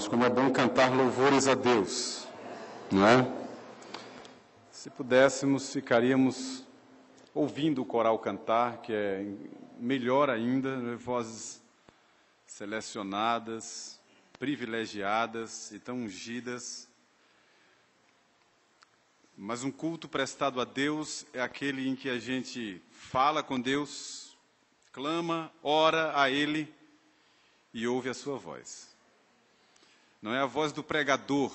irmãos, como é bom cantar louvores a Deus, não é? Se pudéssemos, ficaríamos ouvindo o coral cantar, que é melhor ainda, né? Vozes selecionadas, privilegiadas e tão ungidas. Mas um culto prestado a Deus é aquele em que a gente fala com Deus, clama, ora a Ele e ouve a sua voz. Não é a voz do pregador,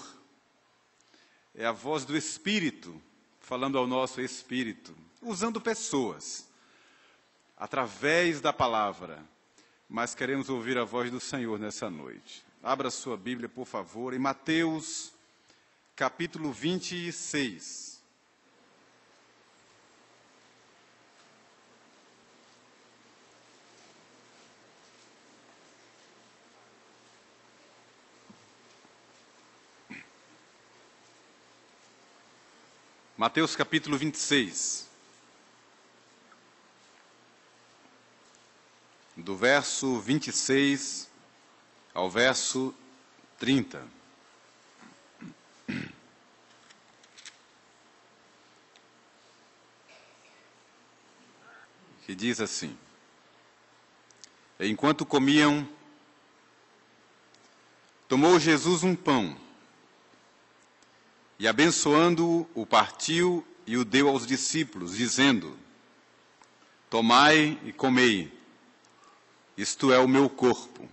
é a voz do Espírito, falando ao nosso espírito, usando pessoas, através da palavra. Mas queremos ouvir a voz do Senhor nessa noite. Abra sua Bíblia, por favor, em Mateus, capítulo 26. Mateus capítulo 26, do verso 26 ao verso 30. Que diz assim: Enquanto comiam, tomou Jesus um pão, e abençoando-o, o partiu e o deu aos discípulos, dizendo: Tomai e comei, isto é o meu corpo.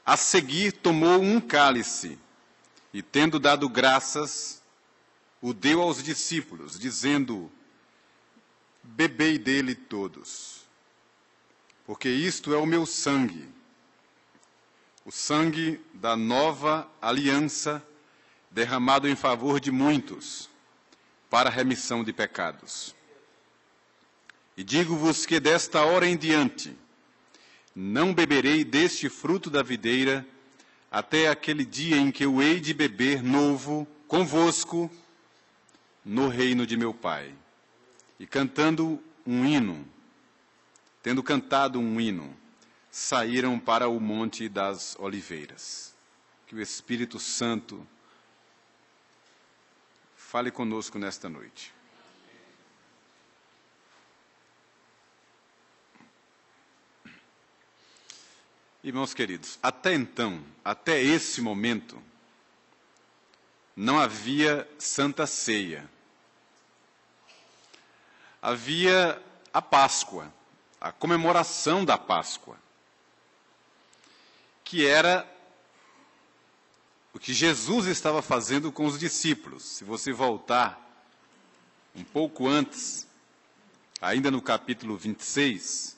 A seguir tomou um cálice, e tendo dado graças, o deu aos discípulos, dizendo: Bebei dele todos, porque isto é o meu sangue, o sangue da nova aliança, derramado em favor de muitos, para a remissão de pecados. E digo-vos que desta hora em diante, não beberei deste fruto da videira, até aquele dia em que eu hei de beber novo convosco no reino de meu Pai. E cantando um hino, tendo cantado um hino, saíram para o Monte das Oliveiras. Que o Espírito Santo fale conosco nesta noite. Irmãos queridos, até então, até esse momento, não havia Santa Ceia. Havia a Páscoa, a comemoração da Páscoa, que era o que Jesus estava fazendo com os discípulos. Se você voltar um pouco antes, ainda no capítulo 26,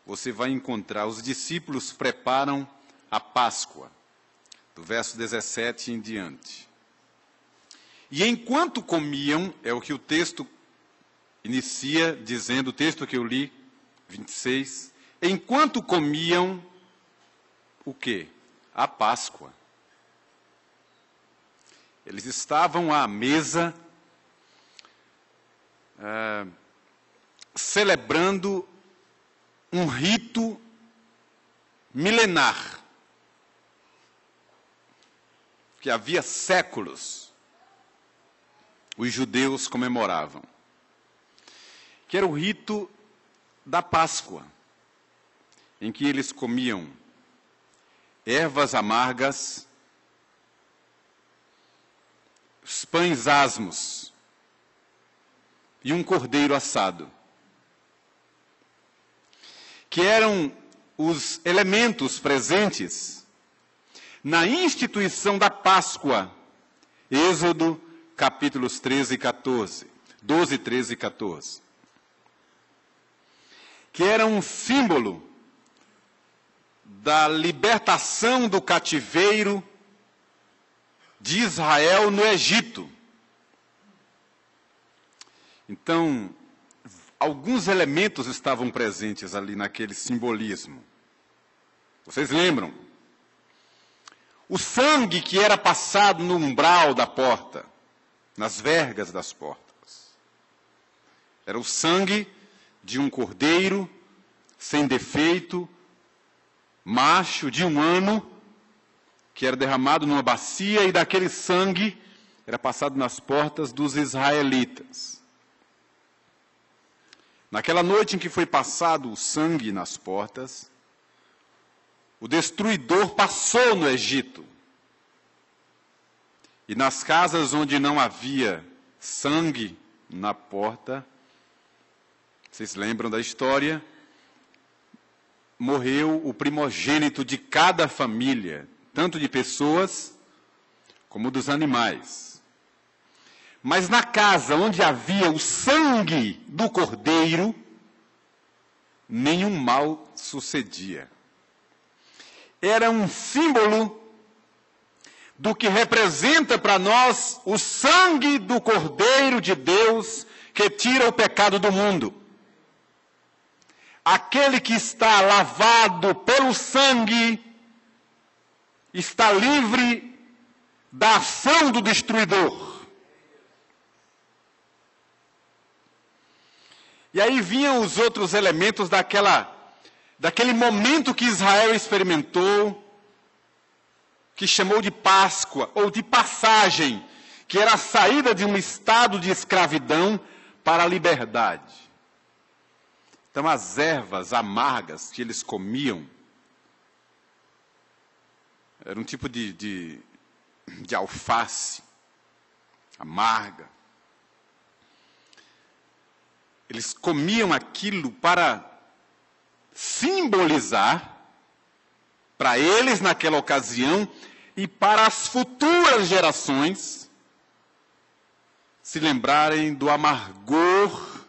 você vai encontrar os discípulos preparam a Páscoa, do verso 17 em diante. E enquanto comiam, é o que o texto inicia dizendo, o texto que eu li, 26, enquanto comiam, o quê? A Páscoa. Eles estavam à mesa, celebrando um rito milenar, que havia séculos os judeus comemoravam, que era o rito da Páscoa, em que eles comiam ervas amargas, os pães asmos e um cordeiro assado, que eram os elementos presentes na instituição da Páscoa. Êxodo, capítulos 13 e 14, 12, 13 e 14. Que era um símbolo da libertação do cativeiro de Israel no Egito. Então, alguns elementos estavam presentes ali naquele simbolismo. Vocês lembram? O sangue que era passado no umbral da porta, nas vergas das portas. Era o sangue de um cordeiro sem defeito, macho, de 1 ano, que era derramado numa bacia e daquele sangue era passado nas portas dos israelitas. Naquela noite em que foi passado o sangue nas portas, o destruidor passou no Egito. E nas casas onde não havia sangue na porta, vocês lembram da história? Morreu o primogênito de cada família, tanto de pessoas como dos animais. Mas na casa onde havia o sangue do cordeiro, nenhum mal sucedia. Era um símbolo do que representa para nós o sangue do Cordeiro de Deus que tira o pecado do mundo. Aquele que está lavado pelo sangue está livre da ação do destruidor. E aí vinham os outros elementos daquele momento que Israel experimentou, que chamou de Páscoa, ou de passagem, que era a saída de um estado de escravidão para a liberdade. Então, as ervas amargas que eles comiam, era um tipo de alface amarga. Eles comiam aquilo para simbolizar, para eles naquela ocasião, e para as futuras gerações se lembrarem do amargor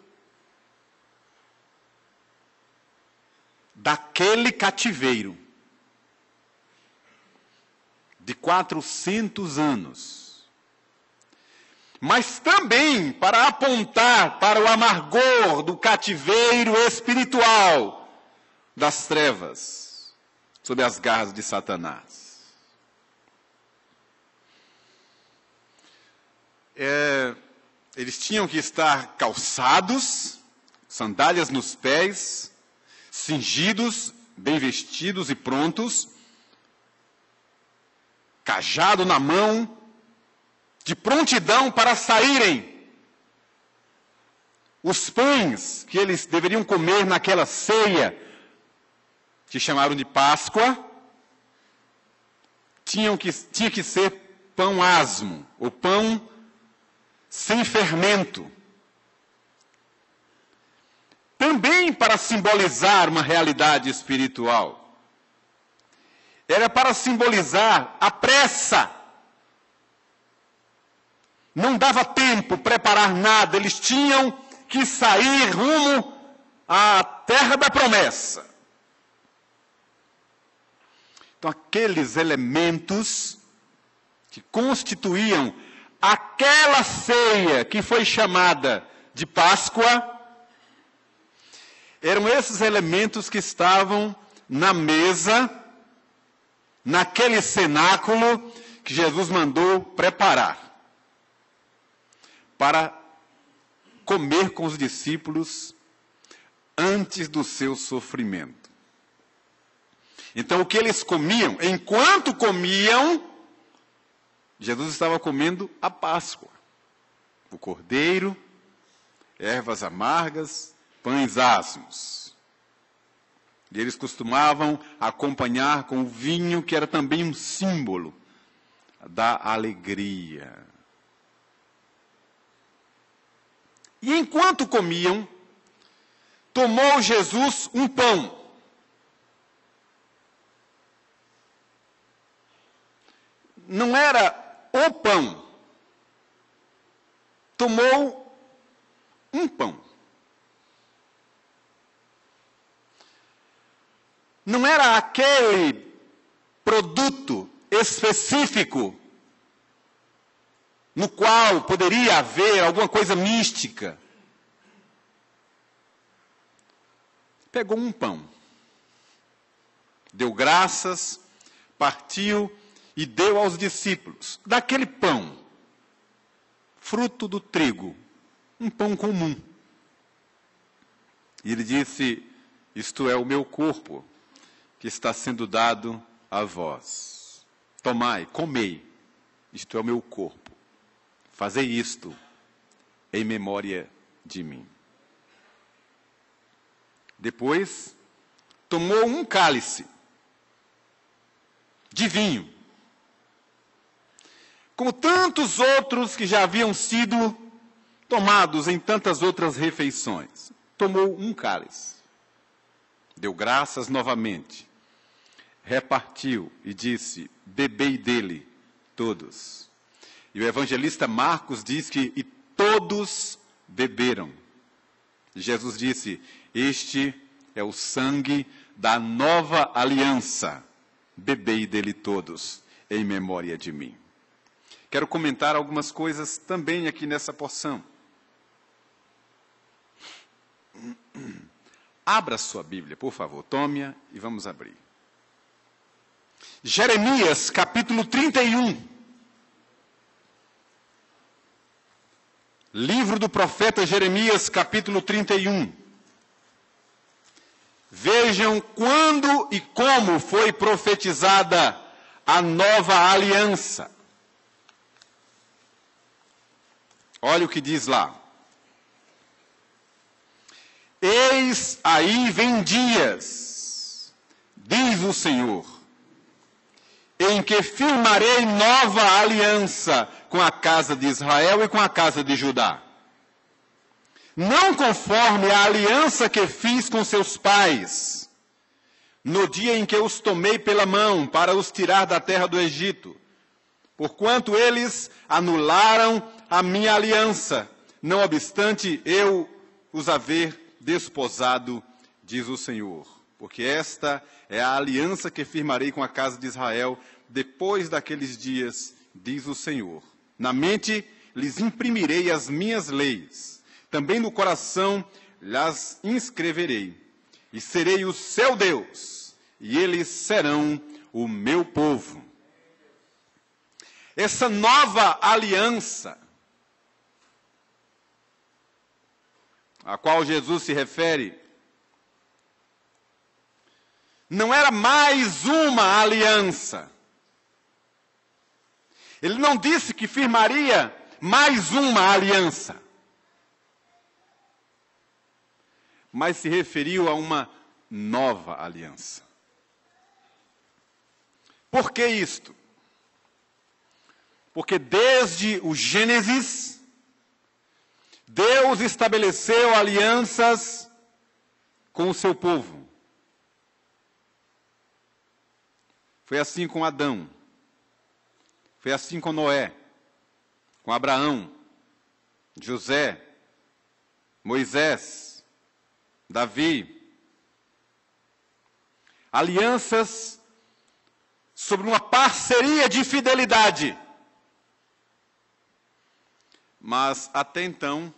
daquele cativeiro de 400 anos. Mas também para apontar para o amargor do cativeiro espiritual das trevas, sob as garras de Satanás. Eles tinham que estar calçados, sandálias nos pés, cingidos, bem vestidos e prontos, cajado na mão, de prontidão para saírem. Os pães que eles deveriam comer naquela ceia, que chamaram de Páscoa, tinha que ser pão asmo, ou pão sem fermento. Também para simbolizar uma realidade espiritual. Era para simbolizar a pressa. Não dava tempo preparar nada, eles tinham que sair rumo à terra da promessa. Então, aqueles elementos que constituíam aquela ceia que foi chamada de Páscoa, eram esses elementos que estavam na mesa, naquele cenáculo que Jesus mandou preparar para comer com os discípulos antes do seu sofrimento. Então, o que eles comiam, enquanto comiam, Jesus estava comendo a Páscoa. O cordeiro, ervas amargas, pães asmos. E eles costumavam acompanhar com o vinho, que era também um símbolo da alegria. E enquanto comiam, tomou Jesus um pão. Não era o pão. Tomou um pão. Não era aquele produto específico no qual poderia haver alguma coisa mística. Pegou um pão, deu graças, partiu e deu aos discípulos. Daquele pão, fruto do trigo, um pão comum. E ele disse: isto é o meu corpo, que está sendo dado a vós. tomai, comei, isto é o meu corpo. Fazei isto em memória de mim. Depois, tomou um cálice de vinho, como tantos outros que já haviam sido tomados em tantas outras refeições. Tomou um cálice, deu graças novamente, repartiu e disse: bebei dele todos. E o evangelista Marcos diz que e todos beberam. Jesus disse: este é o sangue da nova aliança, bebei dele todos, em memória de mim. Quero comentar algumas coisas também aqui nessa porção. Abra sua Bíblia, por favor, tome-a e vamos abrir. Jeremias, capítulo 31. Livro do profeta Jeremias, capítulo 31. Vejam quando e como foi profetizada a nova aliança. Olha o que diz lá. Eis aí vem dias, diz o Senhor, em que firmarei nova aliança com a casa de Israel e com a casa de Judá. Não conforme a aliança que fiz com seus pais, no dia em que os tomei pela mão para os tirar da terra do Egito, porquanto eles anularam a minha aliança, não obstante eu os haver desposado, diz o Senhor. Porque esta é a aliança que firmarei com a casa de Israel depois daqueles dias, diz o Senhor. Na mente lhes imprimirei as minhas leis, também no coração lhes inscreverei, e serei o seu Deus, e eles serão o meu povo. Essa nova aliança, a qual Jesus se refere, não era mais uma aliança. Ele não disse que firmaria mais uma aliança, mas se referiu a uma nova aliança. Por que isto? Porque desde o Gênesis, Deus estabeleceu alianças com o seu povo. Foi assim com Adão. Foi assim com Noé, com Abraão, José, Moisés, Davi. Alianças sobre uma parceria de fidelidade. Mas, até então,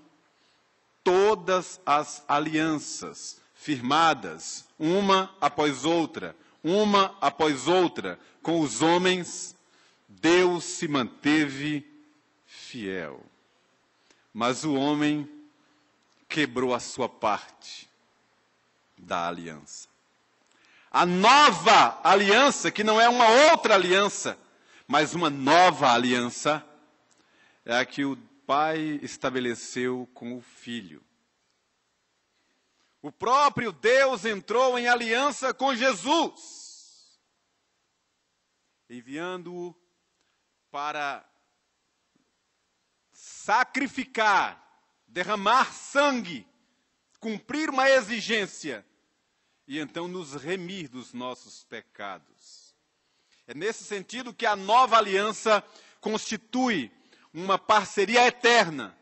todas as alianças firmadas, uma após outra, com os homens, Deus se manteve fiel. Mas o homem quebrou a sua parte da aliança. A nova aliança, que não é uma outra aliança, mas uma nova aliança, é a que o Pai estabeleceu com o Filho. O próprio Deus entrou em aliança com Jesus, enviando-o para sacrificar, derramar sangue, cumprir uma exigência e então nos remir dos nossos pecados. É nesse sentido que a nova aliança constitui uma parceria eterna,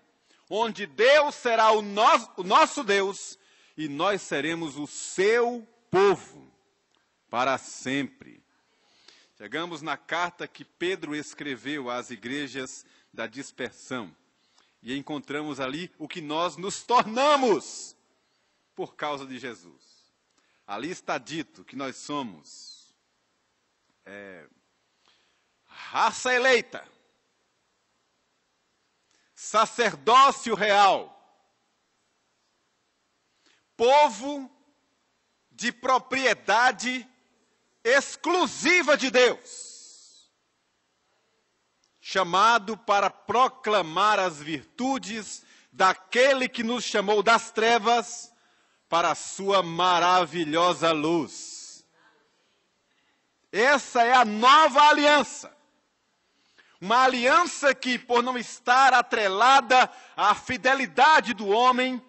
onde Deus será o nosso Deus e nós seremos o seu povo para sempre. Chegamos na carta que Pedro escreveu às igrejas da dispersão e encontramos ali o que nós nos tornamos por causa de Jesus. Ali está dito que nós somos raça eleita, sacerdócio real, povo de propriedade exclusiva de Deus. chamado para proclamar as virtudes daquele que nos chamou das trevas para a sua maravilhosa luz. Essa é a nova aliança. Uma aliança que, por não estar atrelada à fidelidade do homem,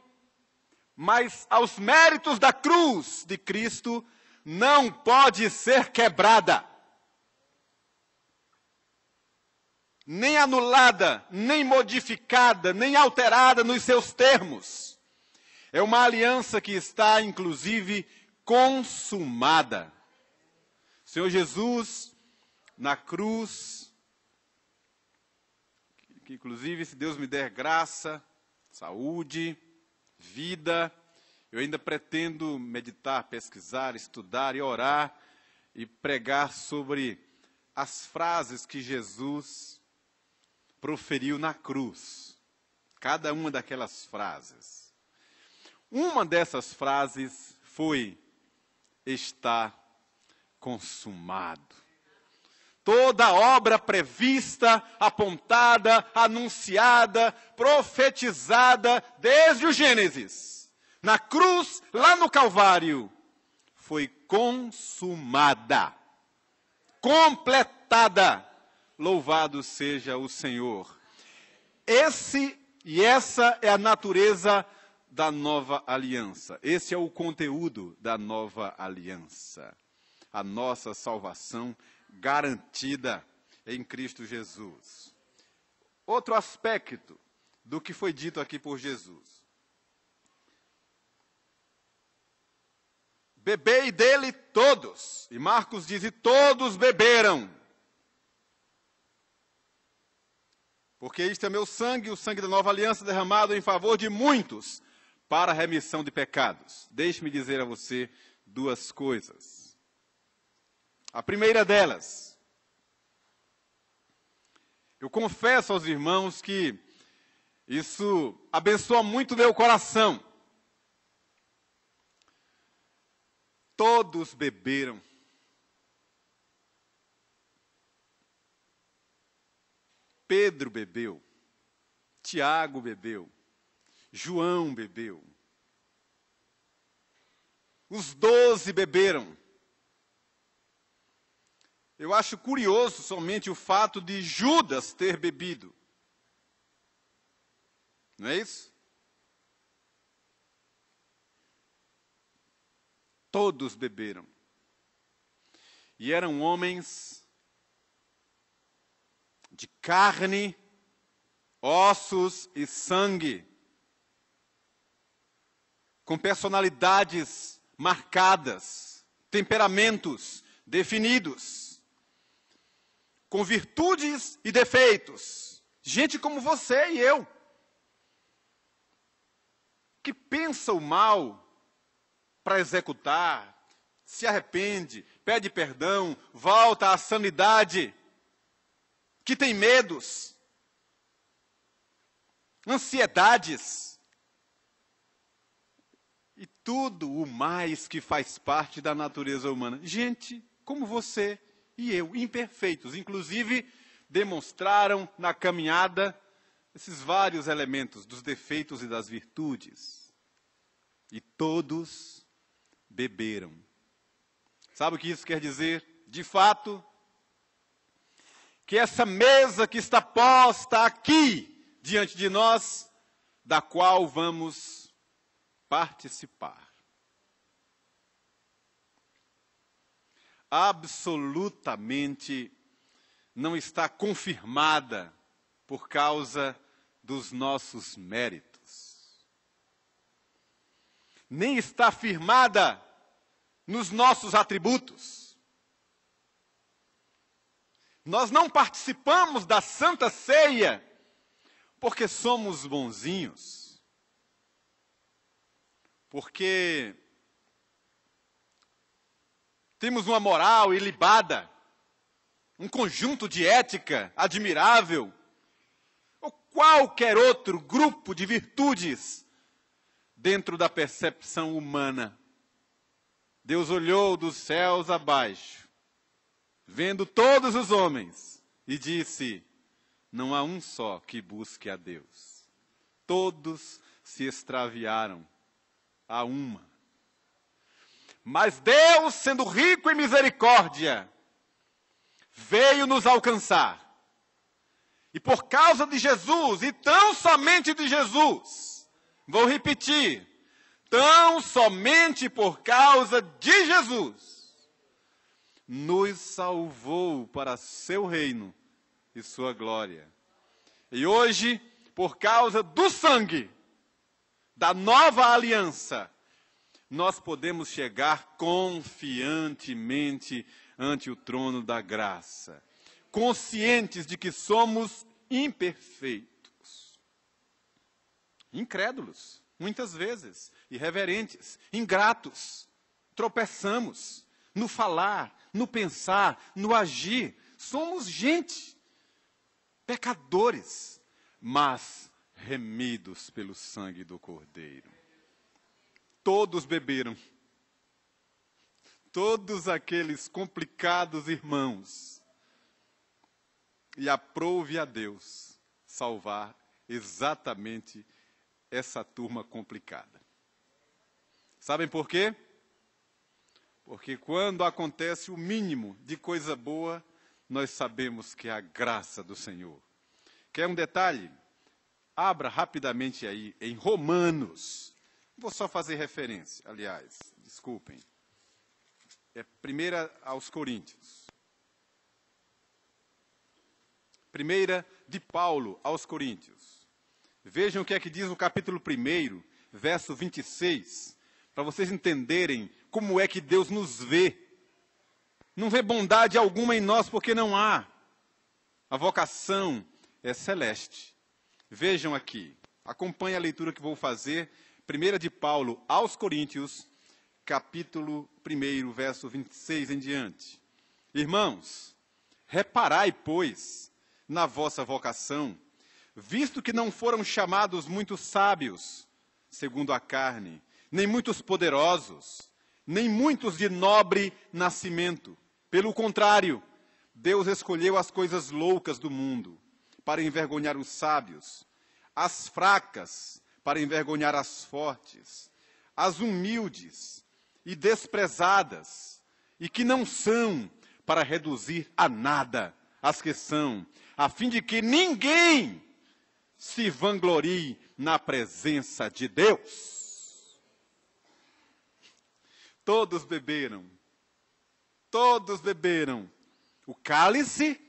mas aos méritos da cruz de Cristo, não pode ser quebrada. Nem anulada, nem modificada, nem alterada nos seus termos. É uma aliança que está, inclusive, consumada. O Senhor Jesus, na cruz, que inclusive, se Deus me der graça, saúde, vida, eu ainda pretendo meditar, pesquisar, estudar e orar e pregar sobre as frases que Jesus proferiu na cruz. Cada uma daquelas frases. Uma dessas frases foi: está consumado. Toda obra prevista, apontada, anunciada, profetizada desde o Gênesis, na cruz, lá no Calvário, foi consumada, completada. Louvado seja o Senhor. Essa é a natureza da nova aliança. Esse é o conteúdo da nova aliança. A nossa salvação garantida em Cristo Jesus. Outro aspecto do que foi dito aqui por Jesus. Bebei dele todos. E Marcos diz: e todos beberam. Porque isto é meu sangue, o sangue da nova aliança derramado em favor de muitos, para a remissão de pecados. Deixe-me dizer a você duas coisas. A primeira delas, eu confesso aos irmãos que isso abençoa muito meu coração. Todos beberam. Pedro bebeu, Tiago bebeu, João bebeu. Os 12 beberam. Eu acho curioso somente o fato de Judas ter bebido. Não é isso? Todos beberam. E eram homens de carne, ossos e sangue, com personalidades marcadas, temperamentos definidos, com virtudes e defeitos. Gente como você e eu, que pensa o mal para executar, se arrepende, pede perdão, volta à sanidade, que tem medos, ansiedades, e tudo o mais que faz parte da natureza humana. Gente como você e eu, imperfeitos, inclusive demonstraram na caminhada esses vários elementos dos defeitos e das virtudes. E todos beberam. Sabe o que isso quer dizer? De fato, que essa mesa que está posta aqui diante de nós, da qual vamos participar, absolutamente não está confirmada por causa dos nossos méritos. Nem está firmada nos nossos atributos. Nós não participamos da Santa Ceia porque somos bonzinhos, porque temos uma moral ilibada, um conjunto de ética admirável, ou qualquer outro grupo de virtudes dentro da percepção humana. Deus olhou dos céus abaixo, vendo todos os homens, e disse: não há um só que busque a Deus. Todos se extraviaram, a uma. Mas Deus, sendo rico em misericórdia, veio nos alcançar. E por causa de Jesus, e tão somente de Jesus, vou repetir, tão somente por causa de Jesus, nos salvou para seu reino e sua glória. E hoje, por causa do sangue, da nova aliança, nós podemos chegar confiantemente ante o trono da graça, conscientes de que somos imperfeitos, incrédulos, muitas vezes, irreverentes, ingratos, tropeçamos no falar, no pensar, no agir, somos gente, pecadores, mas remidos pelo sangue do Cordeiro. Todos beberam. Todos aqueles complicados irmãos. E aprouve a Deus salvar exatamente essa turma complicada. Sabem por quê? Porque quando acontece o mínimo de coisa boa, nós sabemos que é a graça do Senhor. Quer um detalhe? Abra rapidamente aí em Romanos. Vou só fazer referência, aliás, desculpem. É 1 aos Coríntios. 1 de Paulo aos Coríntios. Vejam o que é que diz o capítulo 1, verso 26, para vocês entenderem como é que Deus nos vê. Não vê bondade alguma em nós porque não há. A vocação é celeste. Vejam aqui, acompanhe a leitura que vou fazer. 1 de Paulo aos Coríntios, capítulo 1, verso 26 em diante. Irmãos, reparai, pois, na vossa vocação, visto que não foram chamados muitos sábios, segundo a carne, nem muitos poderosos, nem muitos de nobre nascimento. Pelo contrário, Deus escolheu as coisas loucas do mundo, para envergonhar os sábios, as fracas, para envergonhar as fortes, as humildes e desprezadas, e que não são, para reduzir a nada as que são, a fim de que ninguém se vanglorie na presença de Deus. Todos beberam o cálice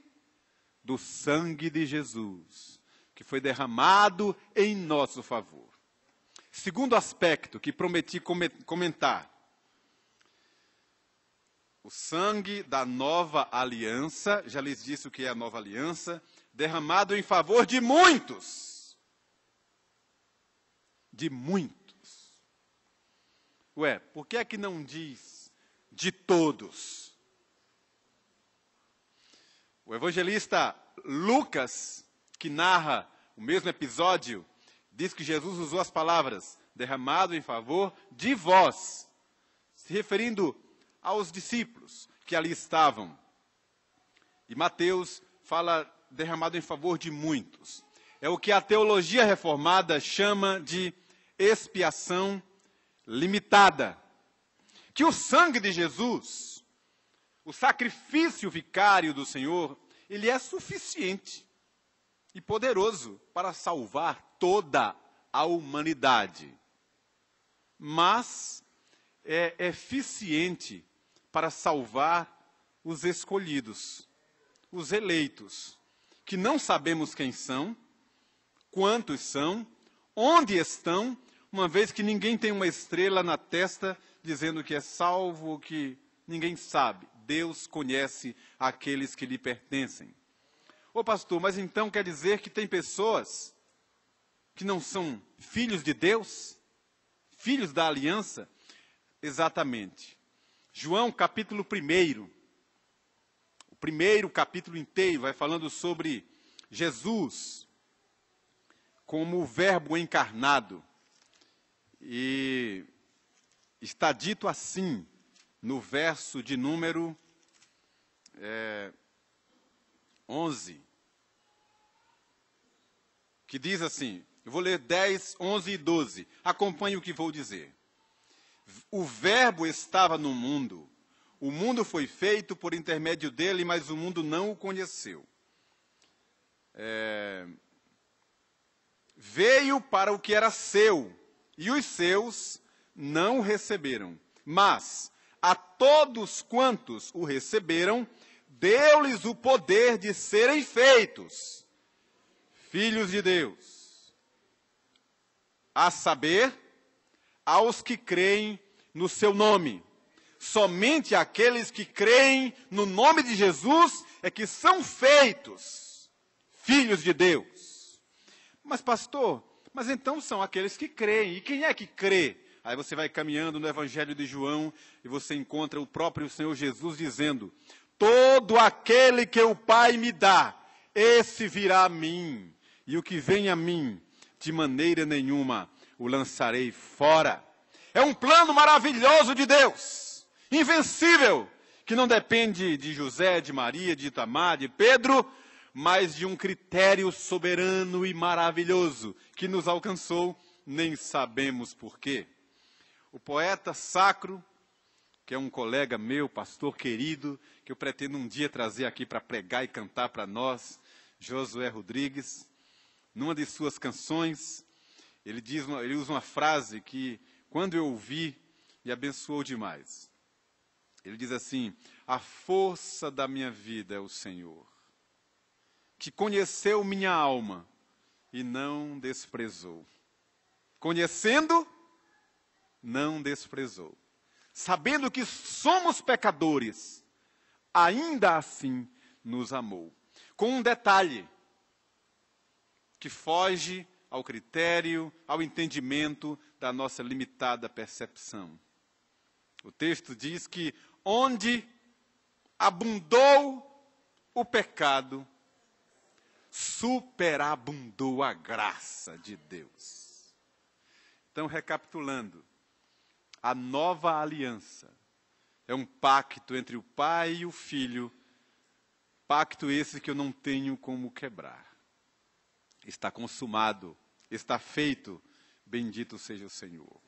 do sangue de Jesus, que foi derramado em nosso favor. Segundo aspecto que prometi comentar, o sangue da nova aliança, já lhes disse o que é a nova aliança, derramado em favor de muitos. De muitos. Ué, por que é que não diz de todos? O evangelista Lucas, que narra o mesmo episódio, diz que Jesus usou as palavras derramado em favor de vós, se referindo aos discípulos que ali estavam. E Mateus fala derramado em favor de muitos. É o que a teologia reformada chama de expiação limitada. Que o sangue de Jesus, o sacrifício vicário do Senhor, ele é suficiente e poderoso para salvar toda a humanidade. Mas é eficiente para salvar os escolhidos, os eleitos, que não sabemos quem são, quantos são, onde estão, uma vez que ninguém tem uma estrela na testa dizendo que é salvo, que ninguém sabe. Deus conhece aqueles que lhe pertencem. Ô pastor, mas então quer dizer que tem pessoas que não são filhos de Deus? Filhos da aliança? Exatamente. João capítulo 1, o primeiro capítulo inteiro vai falando sobre Jesus como o verbo encarnado. E está dito assim, no verso de número 11. que diz assim, eu vou ler 10, 11 e 12. Acompanhe o que vou dizer. O verbo estava no mundo. O mundo foi feito por intermédio dele, mas o mundo não o conheceu. Veio para o que era seu, e os seus não o receberam. Mas a todos quantos o receberam, deu-lhes o poder de serem feitos filhos de Deus. A saber, aos que creem no seu nome. Somente aqueles que creem no nome de Jesus é que são feitos filhos de Deus. Mas pastor, mas então são aqueles que creem. E quem é que crê? Aí você vai caminhando no Evangelho de João e você encontra o próprio Senhor Jesus dizendo, todo aquele que o Pai me dá, esse virá a mim. E o que vem a mim, de maneira nenhuma o lançarei fora. É um plano maravilhoso de Deus, invencível, que não depende de José, de Maria, de Itamar, de Pedro, mas de um critério soberano e maravilhoso que nos alcançou, nem sabemos por quê. O poeta sacro, que é um colega meu, pastor querido, que eu pretendo um dia trazer aqui para pregar e cantar para nós, Josué Rodrigues, numa de suas canções, ele usa uma frase que, quando eu ouvi, me abençoou demais. Ele diz assim, a força da minha vida é o Senhor, que conheceu minha alma e não desprezou. Conhecendo, não desprezou. Sabendo que somos pecadores, ainda assim nos amou. Com um detalhe, que foge ao critério, ao entendimento da nossa limitada percepção. O texto diz que onde abundou o pecado, superabundou a graça de Deus. Então, recapitulando, a nova aliança é um pacto entre o Pai e o Filho, pacto esse que eu não tenho como quebrar. Está consumado, está feito, bendito seja o Senhor.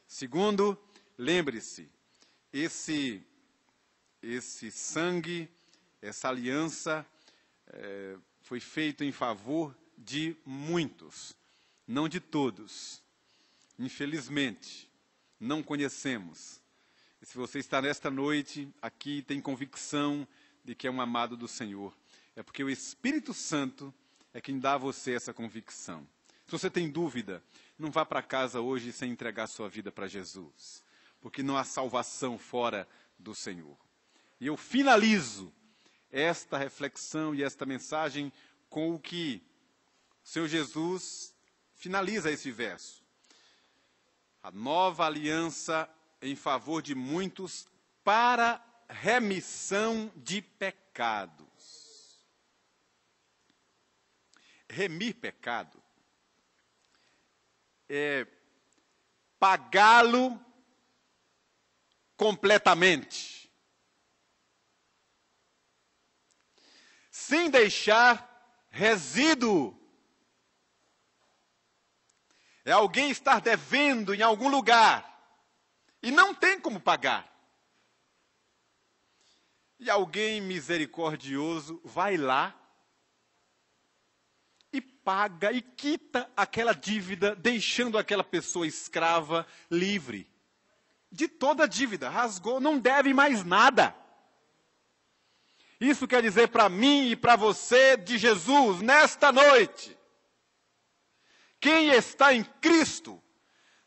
Segundo, lembre-se, esse sangue, essa aliança foi feito em favor de muitos, não de todos. Infelizmente, não conhecemos. E se você está nesta noite aqui e tem convicção de que é um amado do Senhor, é porque o Espírito Santo é quem dá a você essa convicção. Se você tem dúvida, não vá para casa hoje sem entregar sua vida para Jesus, porque não há salvação fora do Senhor. E eu finalizo esta reflexão e esta mensagem com o que o Senhor Jesus finaliza esse verso. A nova aliança em favor de muitos para remissão de pecados. Remir pecado é pagá-lo completamente, sem deixar resíduo. É alguém estar devendo em algum lugar e não tem como pagar. E alguém misericordioso vai lá e paga e quita aquela dívida, deixando aquela pessoa escrava livre de toda a dívida. Rasgou, não deve mais nada. Isso quer dizer para mim e para você de Jesus, nesta noite, quem está em Cristo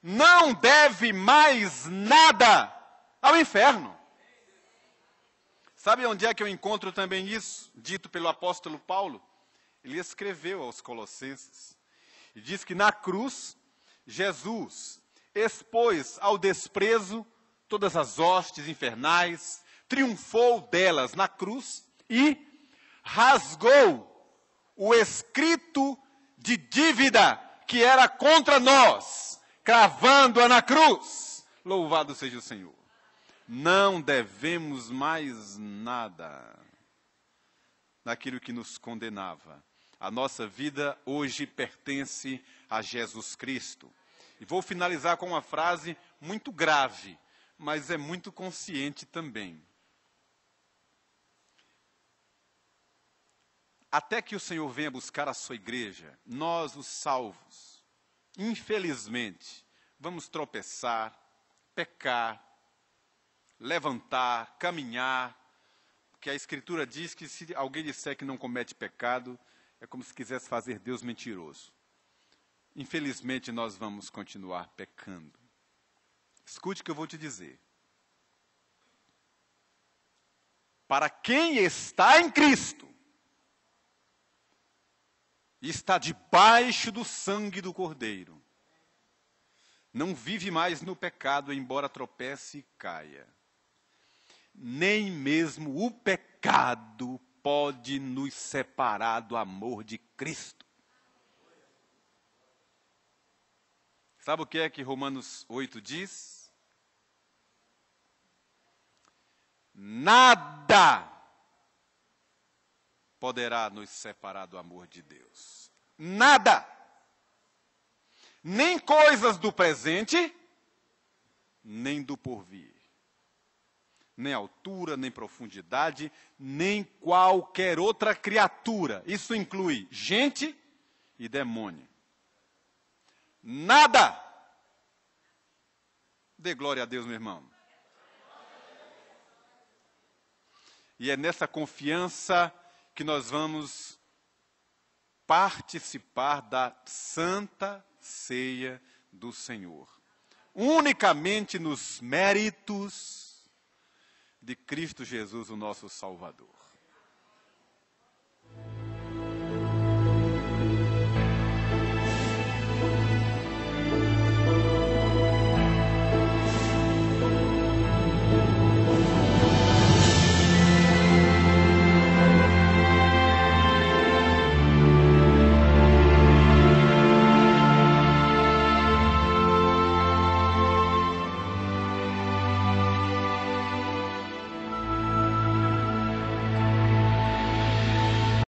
não deve mais nada ao inferno. Sabe onde é que eu encontro também isso, dito pelo apóstolo Paulo? Ele escreveu aos Colossenses e diz que na cruz, Jesus expôs ao desprezo todas as hostes infernais, triunfou delas na cruz e rasgou o escrito de dívida que era contra nós, cravando-a na cruz. Louvado seja o Senhor. Não devemos mais nada daquilo que nos condenava. A nossa vida hoje pertence a Jesus Cristo. E vou finalizar com uma frase muito grave, mas é muito consciente também. Até que o Senhor venha buscar a sua igreja, nós, os salvos, infelizmente, vamos tropeçar, pecar, levantar, caminhar, porque a Escritura diz que se alguém disser que não comete pecado, é como se quisesse fazer Deus mentiroso. Infelizmente, nós vamos continuar pecando. Escute o que eu vou te dizer. Para quem está em Cristo, e está debaixo do sangue do Cordeiro, não vive mais no pecado, embora tropece e caia. Nem mesmo o pecado pode nos separar do amor de Cristo. Sabe o que é que Romanos 8 diz? Nada poderá nos separar do amor de Deus. Nada. Nem coisas do presente, nem do porvir. Nem altura, nem profundidade, nem qualquer outra criatura. Isso inclui gente e demônio. Nada. Dê glória a Deus, meu irmão. E é nessa confiança que nós vamos participar da Santa Ceia do Senhor. Unicamente nos méritos de Cristo Jesus, o nosso Salvador.